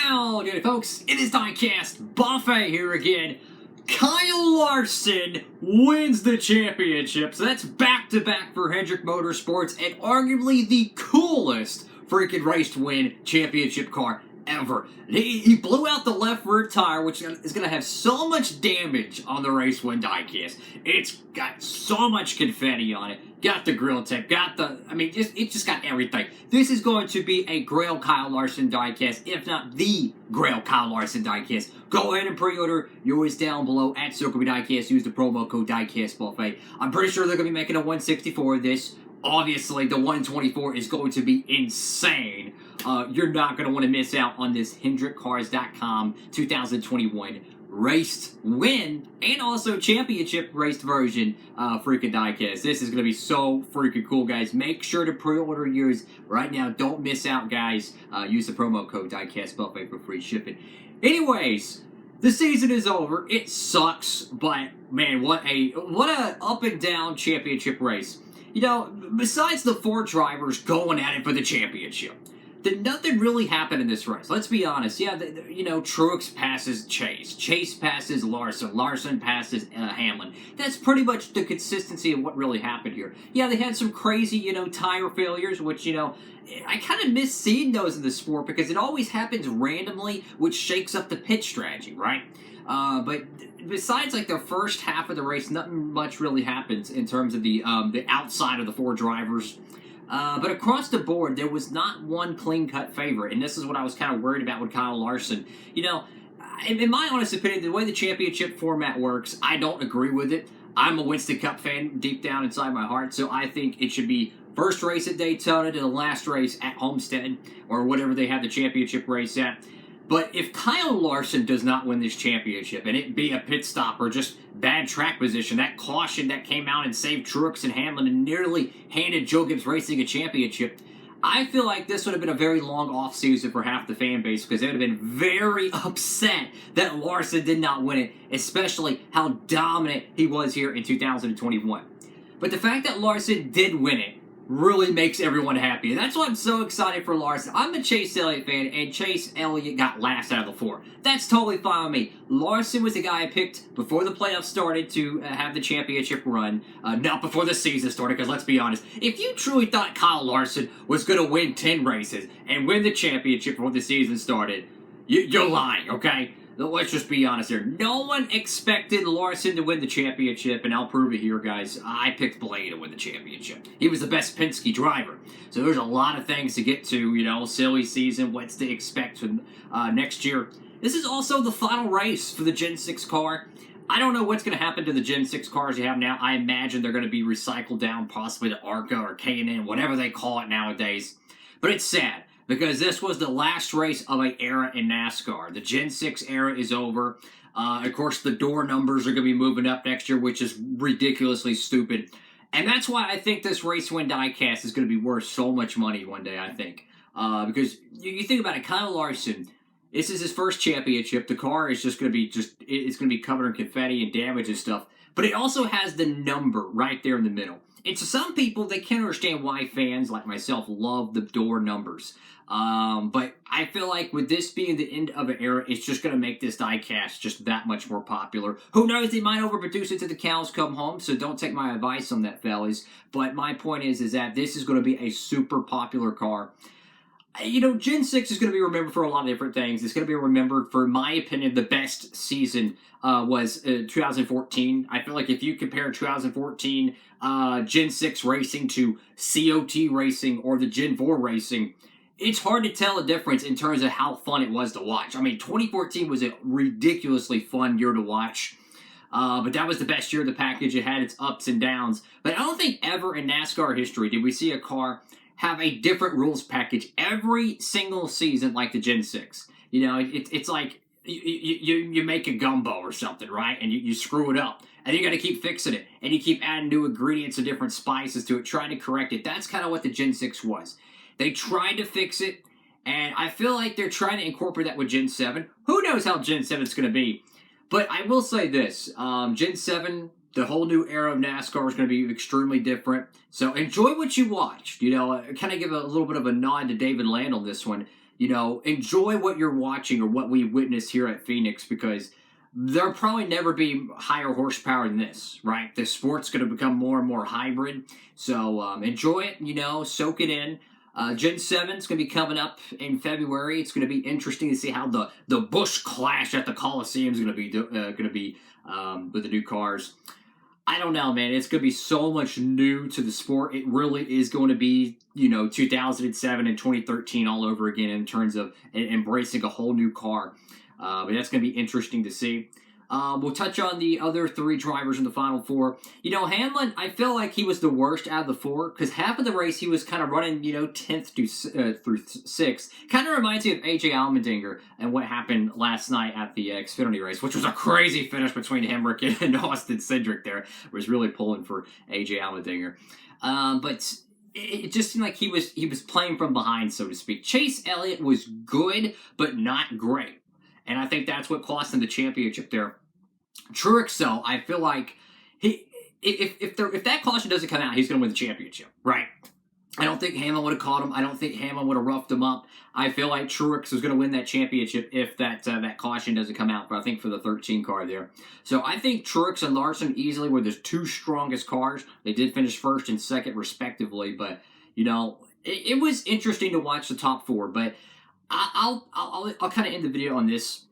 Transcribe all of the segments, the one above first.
Howdy, folks. It is Diecast Buffet here again. Kyle Larson wins the championship. So that's back-to-back for Hendrick Motorsports and arguably the coolest freaking race to win championship car ever. He blew out the left rear tire, which is going to have so much damage on the race win diecast. It's got so much confetti on it. Got the grill tape, it just got everything. This is going to be a Grail Kyle Larson diecast, if not the Grail Kyle Larson diecast. Go ahead and pre-order yours down below at Circle B Diecast. Use the promo code DIECASTBuffet. I'm pretty sure they're going to be making a 164 of this. Obviously, the 124 is going to be insane. You're not going to want to miss out on this HendrickCars.com 2021 raced win and also championship raced version freaking diecast. This is going to be so freaking cool, guys. Make sure to pre-order yours right now. Don't miss out, guys. Use the promo code DIECASTBuffet for free shipping. Anyways, the season is over. It sucks, but man, what a up and down championship race. You know, besides the four drivers going at it for the championship, nothing really happened in this race. Let's be honest. Yeah, Truex passes Chase. Chase passes Larson. Larson passes Hamlin. That's pretty much the consistency of what really happened here. Yeah, they had some crazy, tire failures, which, I kind of miss seeing those in the sport because it always happens randomly, which shakes up the pit strategy, right? But besides like the first half of the race, nothing much really happens in terms of the outside of the four drivers. But across the board, there was not one clean-cut favorite, and this is what I was kind of worried about with Kyle Larson. In my honest opinion, the way the championship format works, I don't agree with it. I'm a Winston Cup fan deep down inside my heart, so I think it should be first race at Daytona to the last race at Homestead, or whatever they have the championship race at. But if Kyle Larson does not win this championship, and it be a pit stop or just bad track position, that caution that came out and saved Truex and Hamlin and nearly handed Joe Gibbs Racing a championship, I feel like this would have been a very long offseason for half the fan base because they would have been very upset that Larson did not win it, especially how dominant he was here in 2021. But the fact that Larson did win it really makes everyone happy. And that's why I'm so excited for Larson. I'm a Chase Elliott fan, and Chase Elliott got last out of the four. That's totally fine with me. Larson was the guy I picked before the playoffs started to have the championship run, not before the season started, because let's be honest, if you truly thought Kyle Larson was going to win 10 races and win the championship before the season started, you're lying, okay? Let's just be honest here. No one expected Larson to win the championship, and I'll prove it here, guys. I picked Blade to win the championship. He was the best Penske driver. So there's a lot of things to get to, silly season, what's to expect from, next year. This is also the final race for the Gen 6 car. I don't know what's going to happen to the Gen 6 cars you have now. I imagine they're going to be recycled down possibly to ARCA or K&N, whatever they call it nowadays. But it's sad, because this was the last race of an era in NASCAR. The Gen 6 era is over. Of course, the door numbers are going to be moving up next year, which is ridiculously stupid. And that's why I think this race win diecast is going to be worth so much money one day, I think. Because you think about it, Kyle Larson, this is his first championship. The car is just going to be it's going to be covered in confetti and damage and stuff. But it also has the number right there in the middle. And to some people, they can't understand why fans like myself love the door numbers. But I feel like with this being the end of an era, it's just going to make this diecast just that much more popular. Who knows, they might overproduce it till the cows come home, so don't take my advice on that, fellas. But my point is that this is going to be a super popular car. Gen 6 is going to be remembered for a lot of different things. It's going to be remembered for, in my opinion, the best season was 2014. I feel like if you compare 2014 Gen 6 racing to COT racing or the Gen 4 racing, it's hard to tell a difference in terms of how fun it was to watch. I mean, 2014 was a ridiculously fun year to watch. But that was the best year of the package. It had its ups and downs. But I don't think ever in NASCAR history did we see a car have a different rules package every single season like the Gen 6. It's like you make a gumbo or something, right? And you screw it up. And you got to keep fixing it. And you keep adding new ingredients and different spices to it, trying to correct it. That's kind of what the Gen 6 was. They tried to fix it, and I feel like they're trying to incorporate that with Gen 7. Who knows how Gen 7 is going to be? But I will say this. Gen 7, the whole new era of NASCAR is going to be extremely different. So enjoy what you watch. Kind of give a little bit of a nod to David Land on this one. enjoy what you're watching or what we witnessed here at Phoenix, because there'll probably never be higher horsepower than this, right? The sport's going to become more and more hybrid. So enjoy it, soak it in. Gen 7 is going to be coming up in February. It's going to be interesting to see how the Busch Clash at the Coliseum is going to be with the new cars. I don't know, man. It's going to be so much new to the sport. It really is going to be, 2007 and 2013 all over again in terms of embracing a whole new car. But that's going to be interesting to see. We'll touch on the other three drivers in the Final Four. Hamlin, I feel like he was the worst out of the four, because half of the race he was kind of running, 10th through 6th. Kind of reminds me of A.J. Allmendinger and what happened last night at the Xfinity race, which was a crazy finish between Hemrick and Austin Cindric there. It was really pulling for A.J. Allmendinger. But it just seemed like he was playing from behind, so to speak. Chase Elliott was good, but not great. And I think that's what cost him the championship there. Truex, though, I feel like if that caution doesn't come out, he's going to win the championship, right? I don't think Hamlin would have caught him. I don't think Hamlin would have roughed him up. I feel like Truex is going to win that championship if that caution doesn't come out, but I think for the 13 car there. So I think Truex and Larson easily were the two strongest cars. They did finish first and second respectively, but, it was interesting to watch the top four, but I'll kind of end the video on this.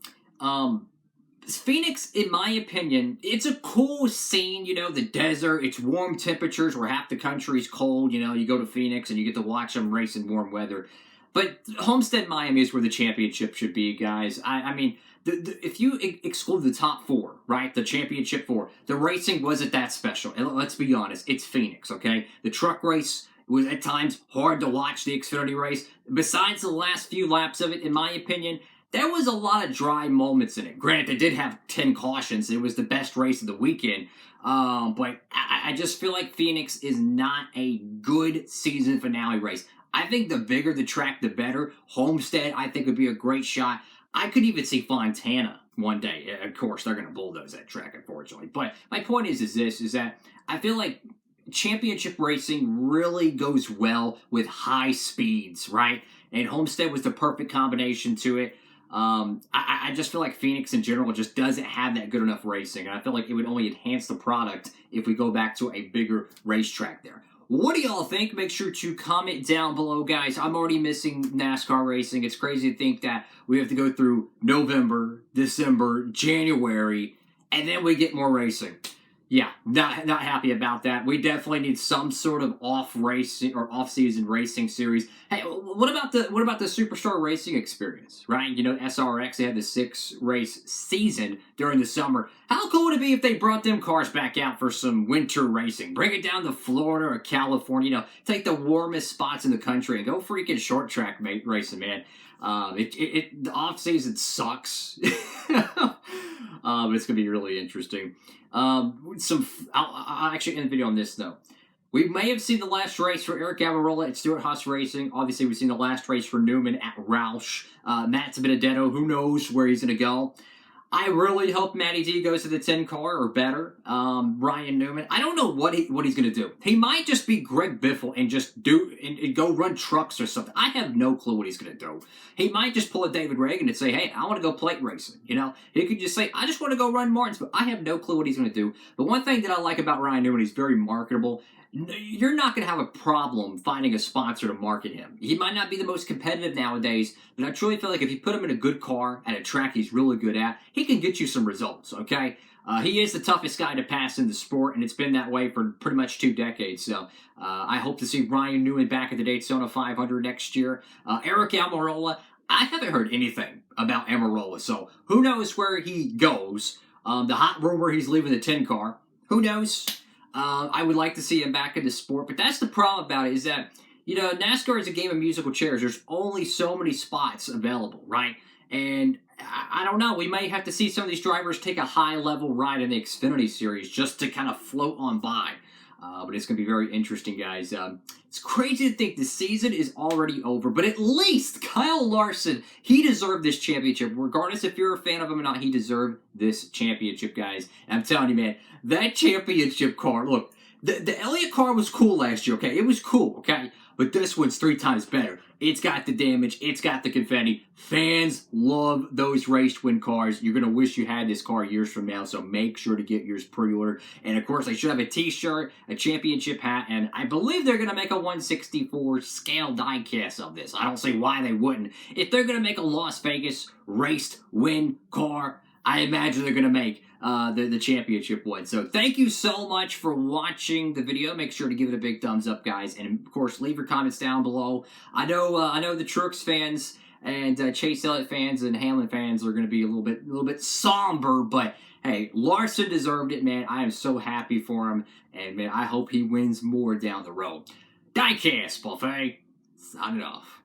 Phoenix, in my opinion, it's a cool scene, the desert, it's warm temperatures where half the country's cold, you go to Phoenix and you get to watch them race in warm weather. But Homestead, Miami is where the championship should be, guys. I mean, if you exclude the top four, right, the championship four, the racing wasn't that special. And let's be honest, it's Phoenix, okay? The truck race was at times hard to watch, the Xfinity race. Besides the last few laps of it, in my opinion, there was a lot of dry moments in it. Granted, they did have 10 cautions. It was the best race of the weekend. But I just feel like Phoenix is not a good season finale race. I think the bigger the track, the better. Homestead, I think, would be a great shot. I could even see Fontana one day. Of course, they're going to bulldoze that track, unfortunately. But my point is that I feel like championship racing really goes well with high speeds, right? And Homestead was the perfect combination to it. I just feel like Phoenix in general just doesn't have that good enough racing, and I feel like it would only enhance the product if we go back to a bigger racetrack there. What do y'all think? Make sure to comment down below, guys. I'm already missing NASCAR racing. It's crazy to think that we have to go through November, December, January, and then we get more racing. Yeah, not happy about that. We definitely need some sort of off-season racing series. Hey, what about the Superstar Racing Experience, right? SRX, they had the 6-race season during the summer. How cool would it be if they brought them cars back out for some winter racing? Bring it down to Florida or California, take the warmest spots in the country and go freaking short track racing, man. The off-season sucks. But it's going to be really interesting. I'll actually end the video on this, though. We may have seen the last race for Eric Almirola at Stewart Haas Racing. Obviously, we've seen the last race for Newman at Roush. Matt Benedetto, who knows where he's going to go. I really hope Matty D goes to the 10 car or better. Ryan Newman, I don't know what he's going to do. He might just be Greg Biffle and just and go run trucks or something. I have no clue what he's going to do. He might just pull a David Reagan and say, hey, I want to go plate racing. He could just say, I just want to go run Martins, but I have no clue what he's going to do. But one thing that I like about Ryan Newman, he's very marketable. You're not going to have a problem finding a sponsor to market him. He might not be the most competitive nowadays, but I truly feel like if you put him in a good car at a track he's really good at, he can get you some results, okay? He is the toughest guy to pass in the sport, and it's been that way for pretty much 2 decades. So I hope to see Ryan Newman back at the Daytona 500 next year. Eric Almirola, I haven't heard anything about Almirola, so who knows where he goes. The hot rumor he's leaving the 10 car. Who knows? I would like to see him back in the sport, but that's the problem about it is that, NASCAR is a game of musical chairs. There's only so many spots available, right? And I don't know. We may have to see some of these drivers take a high-level ride in the Xfinity Series just to kind of float on by. But it's going to be very interesting, guys. It's crazy to think the season is already over, but at least Kyle Larson, he deserved this championship. Regardless if you're a fan of him or not, he deserved this championship, guys. And I'm telling you, man, that championship car, look, the Elliott car was cool last year, okay? It was cool, okay? but this one's 3 times better. It's got the damage. It's got the confetti. Fans love those race win cars. You're going to wish you had this car years from now, so make sure to get yours pre-ordered. And, of course, I should have a t-shirt, a championship hat, and I believe they're going to make a 1/64 scale diecast of this. I don't see why they wouldn't. If they're going to make a Las Vegas race win car, I imagine they're going to make the championship one. So thank you so much for watching the video. Make sure to give it a big thumbs up, guys. And, of course, leave your comments down below. I know the Truex fans and Chase Elliott fans and Hamlin fans are going to be a little bit somber, but hey, Larson deserved it, man. I am so happy for him, and man, I hope he wins more down the road. Diecast, Buffet, signing off.